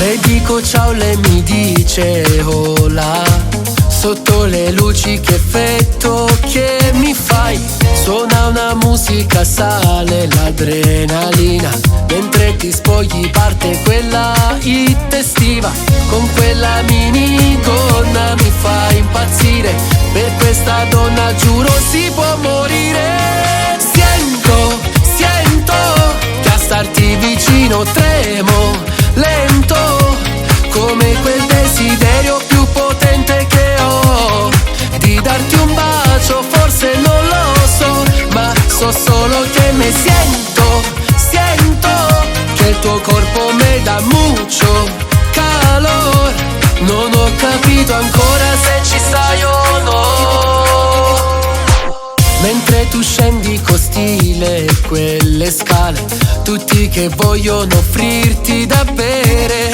Le dico ciao, lei mi dice hola. Sotto le luci che effetto che mi fai. Suona una musica, sale l'adrenalina. Mentre ti spogli parte quella hit estiva. Con quella minigonna mi fa impazzire. Per questa donna giuro si può morire. Sento che a starti vicino tremo lento, come quel desiderio più potente che ho di darti un bacio, forse non lo so, ma so solo che me siento che il tuo corpo mi dà mucho calor. Non ho capito ancora se ci stai o no. Mentre tu scendi con stile quelle scale, tutti che vogliono offrirti da bere.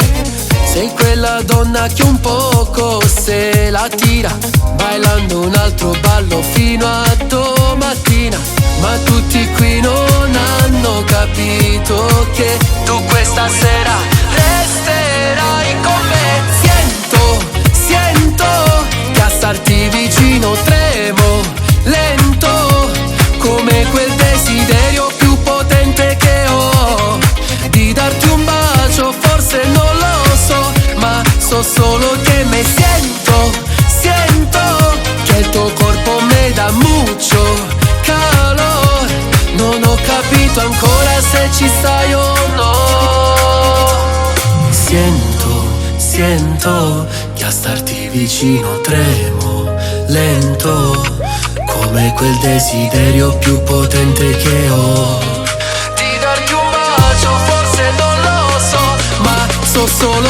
Sei quella donna che un poco se la tira, bailando un altro ballo fino a domattina. Ma tutti qui non hanno capito che tu questa sera resterai con me. Sento che a starti vicino tremo lento, come quel desiderio più potente che ho di darti un bacio, forse non lo so, ma so solo che me siento che il tuo corpo mi dà mucho calor. Non ho capito ancora se ci stai o no. Sento che a starti vicino tremo lento, come quel desiderio più potente che ho di darti un bacio, forse non lo so, ma so solo